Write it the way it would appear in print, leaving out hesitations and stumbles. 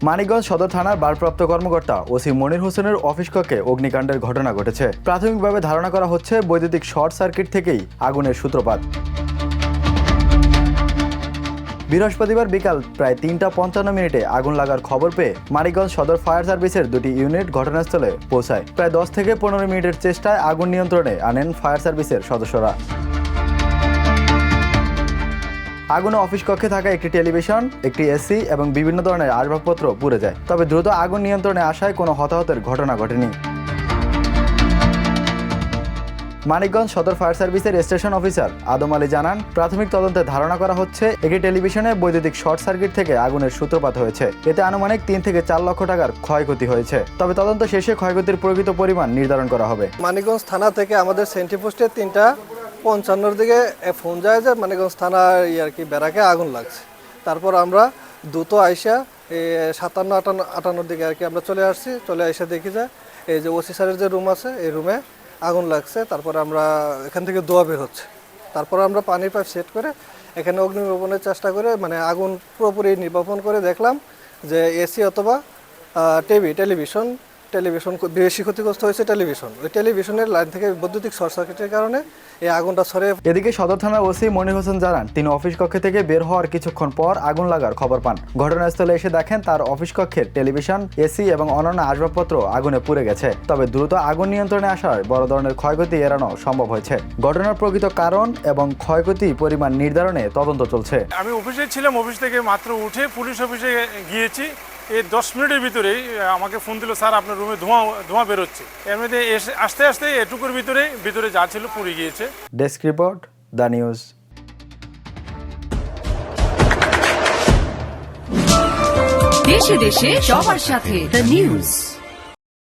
মানিকগঞ্জ সদর থানার ভারপ্রাপ্ত কর্মকর্তা ওসি মনির হোসেনের অফিস কক্ষে অগ্নিকাণ্ডের ঘটনা ঘটেছে। প্রাথমিকভাবে ধারণা করা হচ্ছে বৈদ্যুতিক শর্ট সার্কিট থেকেই আগুনের সূত্রপাত। বৃহস্পতিবার বিকাল প্রায় 3:55 আগুন লাগার খবর পেয়ে মানিকগঞ্জ সদর ফায়ার সার্ভিসের দুটি ইউনিট ঘটনাস্থলে পৌঁছায়। প্রায় 10 থেকে 15 মিনিটের চেষ্টায় আগুন নিয়ন্ত্রণে আনেন ফায়ার সার্ভিসের সদস্যরা। আগুনে অফিস কক্ষে থাকা একটি টেলিভিশন, একটি এসি এবং বিভিন্ন ধরনের আসবাবপত্র পুড়ে যায়। তবে দ্রুত আগুন নিয়ন্ত্রণে আসায় কোনো হতাহতের ঘটনা ঘটেনি। মানিকগঞ্জ সদর ফায়ার সার্ভিসের স্টেশন অফিসার আদম আলী জানান, প্রাথমিক তদন্তে ধারণা করা হচ্ছে একটি টেলিভিশনে বৈদ্যুতিক শর্ট সার্কিট থেকে আগুনের সূত্রপাত হয়েছে। এতে আনুমানিক 3 থেকে 4 লক্ষ টাকার ক্ষয়ক্ষতি হয়েছে। তবে তদন্ত শেষে ক্ষয়ক্ষতির প্রকৃত পরিমাণ নির্ধারণ করা হবে। মানিকগঞ্জ থানা থেকে আমাদের সেন্ট্রিপোস্টে 3:55 দিকে ফোন যায় যে মানিকগঞ্জ থানার ব্যারাকে আগুন লাগছে। তারপর আমরা দ্রুত আইসা 57-58 দিকে আমরা চলে আসছি। চলে এসে দেখি যে এই যে ওসি স্যারের যে রুম আছে এই রুমে আগুন লাগছে। তারপরে আমরা এখান থেকে ধোঁয়া বের হচ্ছে। তারপর আমরা পানির পাইপ সেট করে এখানে অগ্নি নির্বাপনের চেষ্টা করে আগুন পুরোপুরি নির্বাপন করে দেখলাম যে এসি অথবা টেলিভিশন বেশি ক্ষতিগ্রস্ত হয়েছে টেলিভিশন। ওই টেলিভিশনের লাইন থেকে বৈদ্যুতিক শর্ট সার্কিটের কারণে এই আগুনটা ছড়ে। এদিকে সদর থানার ওসি মনির হোসেন জানান, তিনি অফিস কক্ষ থেকে বের হওয়ার কিছুক্ষণ পর আগুন লাগার খবর পান। ঘটনাস্থলে এসে দেখেন তার অফিস কক্ষের টেলিভিশন, এসি এবং অন্যান্য আসবাবপত্র আগুনে পুড়ে গেছে। তবে দ্রুত আগুন নিয়ন্ত্রণে আসায় বড় ধরনের ক্ষয়ক্ষতি এড়ানো সম্ভব হয়েছে। ঘটনার প্রকৃত কারণ এবং ক্ষয়ক্ষতি পরিমাণ নির্ধারণে তদন্ত চলছে। আমি অফিসে ছিলাম, অফিস থেকে মাত্র উঠে পুলিশ অফিসে গিয়েছি। এই 10 মিনিটের ভিতরেই আমাকে ফোন দিল, স্যার আপনার রুমে ধোঁয়া বেরোচ্ছে। এর মধ্যে আস্তে আস্তে এটুকুর ভিতরে যা ছিল পুড়ে গিয়েছে। Desk report, the news. দেশে দেশে সবার সাথে দ্য নিউজ।